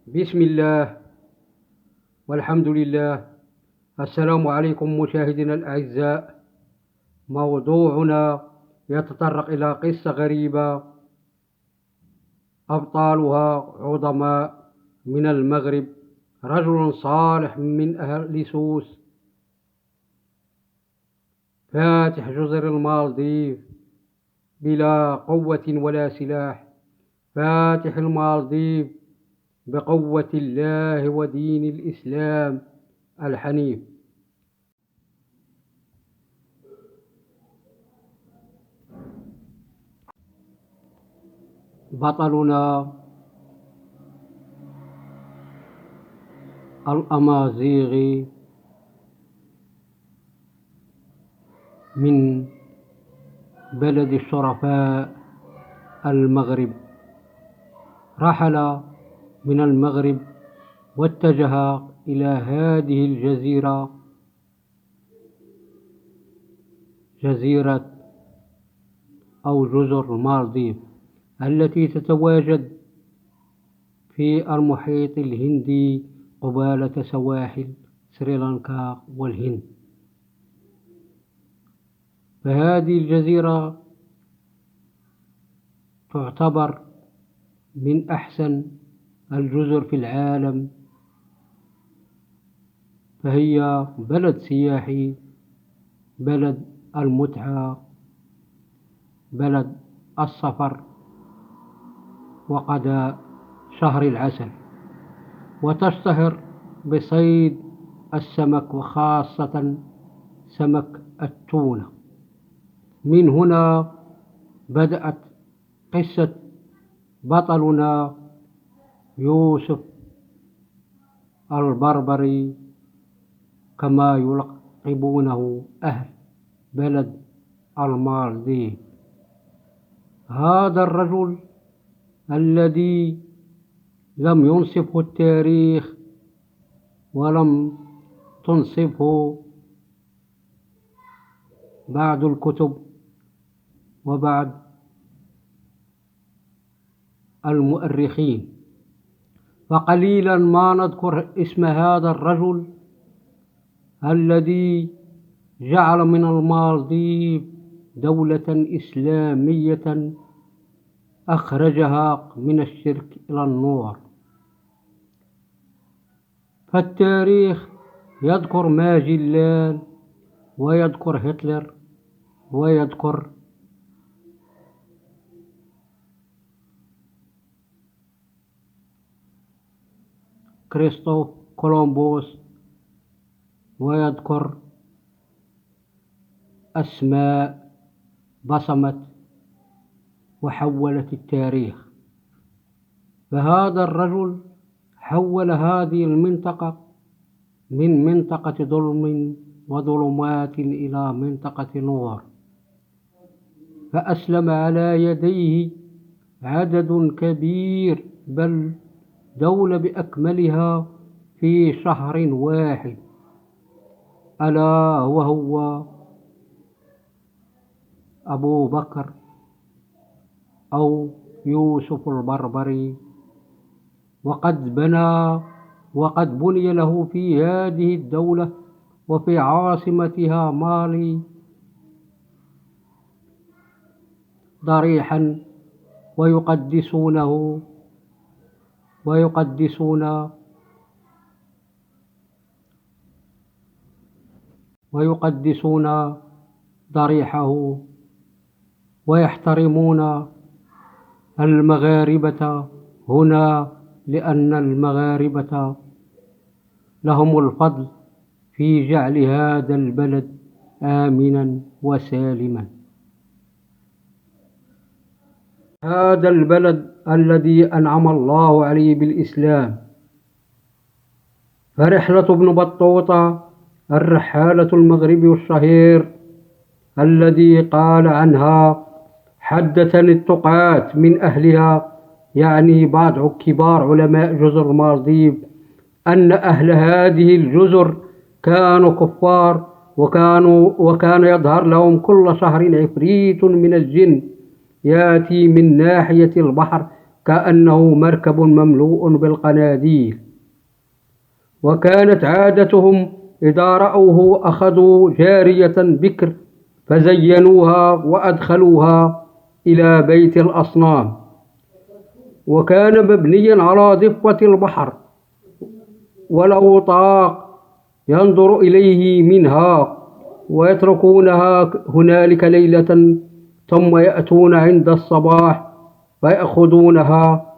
بسم الله والحمد لله. السلام عليكم مشاهدينا الأعزاء. موضوعنا يتطرق إلى قصة غريبة أبطالها عظماء من المغرب. رجل صالح من أهل سوس فاتح جزر المالديف بلا قوة ولا سلاح، فاتح المالديف بقوة الله ودين الإسلام الحنيف. بطلنا الأمازيغي من بلد الشرفاء المغرب، رحل من المغرب واتجه إلى هذه الجزيرة، جزيرة أو جزر المالديف التي تتواجد في المحيط الهندي قبالة سواحل سريلانكا والهند. فهذه الجزيرة تعتبر من أحسن الجزر في العالم، فهي بلد سياحي، بلد المتعة، بلد السفر وقضاء شهر العسل، وتشتهر بصيد السمك وخاصة سمك التونة. من هنا بدأت قصة بطلنا يوسف البربري كما يلقبونه أهل بلد المالديف. هذا الرجل الذي لم ينصفه التاريخ ولم تنصفه بعض الكتب وبعض المؤرخين، فقليلا ما نذكر اسم هذا الرجل الذي جعل من المالديف دولة إسلامية أخرجها من الشرك إلى النور. فالتاريخ يذكر ماجلان ويذكر هتلر ويذكر كريستوف كولومبوس ويذكر أسماء بصمت وحولت التاريخ. فهذا الرجل حول هذه المنطقة من منطقة ظلم وظلمات إلى منطقة نور، فأسلم على يديه عدد كبير، بل دولة بأكملها في شهر واحد، ألا وهو أبو بكر أو يوسف البربري. وقد بني له في هذه الدولة وفي عاصمتها مالي ضريحا ويقدسون ضريحه ويحترمون المغاربة هنا، لأن المغاربة لهم الفضل في جعل هذا البلد آمنا وسالما. هذا البلد الذي أنعم الله عليه بالإسلام. فرحلة ابن بطوطة الرحالة المغربي الشهير الذي قال عنها: حدثني التقاة من أهلها، يعني بعض كبار علماء جزر المالديف، أن أهل هذه الجزر كانوا كفار، وكان يظهر لهم كل شهر عفريت من الجن يأتي من ناحية البحر كأنه مركب مملوء بالقناديل. وكانت عادتهم إذا رأوه أخذوا جارية بكر فزينوها وأدخلوها إلى بيت الأصنام، وكان مبنيا على ضفة البحر، وله طاق ينظر إليه منها، ويتركونها هنالك ليلة ثم يأتون عند الصباح فيأخذونها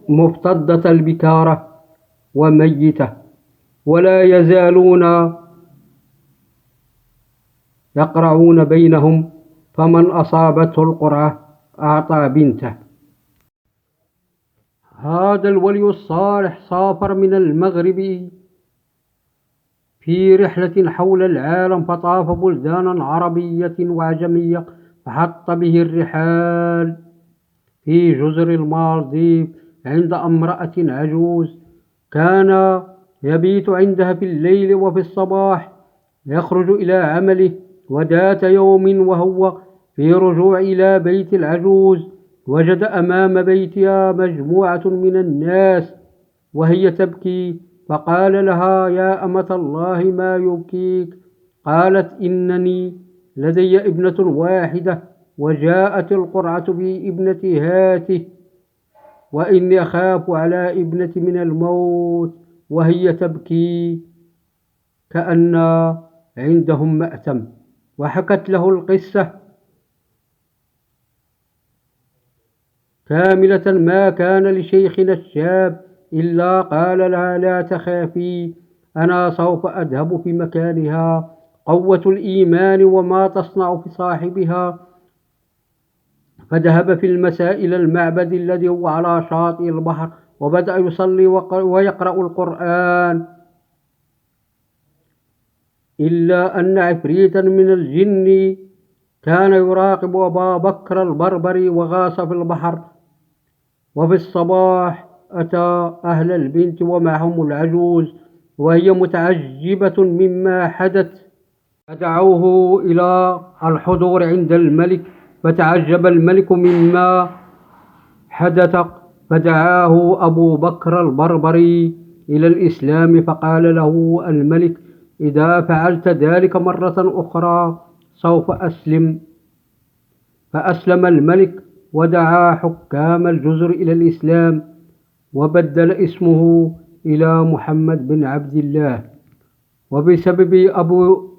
مفتضة البكارة وميتة، ولا يزالون يقرعون بينهم، فمن أصابته القرعة أعطى بنته. هذا الولي الصالح سافر من المغرب في رحلة حول العالم، فطاف بلدانا عربية وعجمية، فحط به الرحال في جزر المالديف عند امرأة عجوز، كان يبيت عندها في الليل، وفي الصباح يخرج إلى عمله. وذات يوم وهو في رجوع إلى بيت العجوز وجد أمام بيتها مجموعة من الناس وهي تبكي، فقال لها: يا أمة الله ما يبكيك؟ قالت: إنني لدي ابنة واحدة، وجاءت القرعة بابنتي هاته، وإني أخاف على ابنتي من الموت. وهي تبكي كأن عندهم مأتم، وحكت له القصة كاملة. ما كان لشيخنا الشاب إلا قال لها: لا تخافي، أنا سوف أذهب في مكانها، قوة الإيمان وما تصنع في صاحبها. فذهب في المساء إلى المعبد الذي هو على شاطئ البحر، وبدأ يصلي ويقرأ القرآن، إلا أن عفريتا من الجن كان يراقب أبا بكر البربري وغاص في البحر. وفي الصباح أتى أهل البنت ومعهم العجوز وهي متعجبة مما حدث، فدعوه إلى الحضور عند الملك، فتعجب الملك مما حدث، فدعاه أبو بكر البربري إلى الإسلام، فقال له الملك: إذا فعلت ذلك مرة أخرى سوف أسلم. فأسلم الملك ودعا حكام الجزر إلى الإسلام، وبدل اسمه إلى محمد بن عبد الله. وبسبب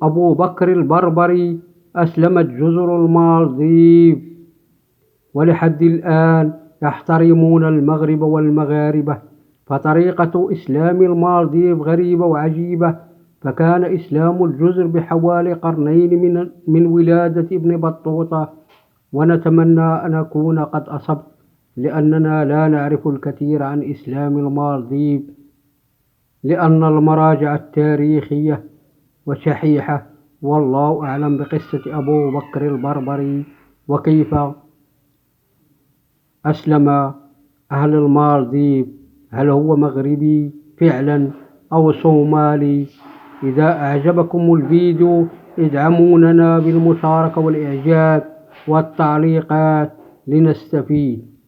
أبو بكر البربري أسلمت جزر المالديف، ولحد الآن يحترمون المغرب والمغاربة. فطريقة إسلام المالديف غريبة وعجيبة، فكان إسلام الجزر بحوالي قرنين من ولادة ابن بطوطة، ونتمنى أن أكون قد أصبت، لأننا لا نعرف الكثير عن إسلام المالديف، لأن المراجع التاريخية وشحيحة. والله أعلم بقصة أبو بكر البربري وكيف أسلم أهل المالديف، هل هو مغربي فعلا أو صومالي؟ إذا أعجبكم الفيديو ادعموننا بالمشاركة والإعجاب والتعليقات لنستفيد.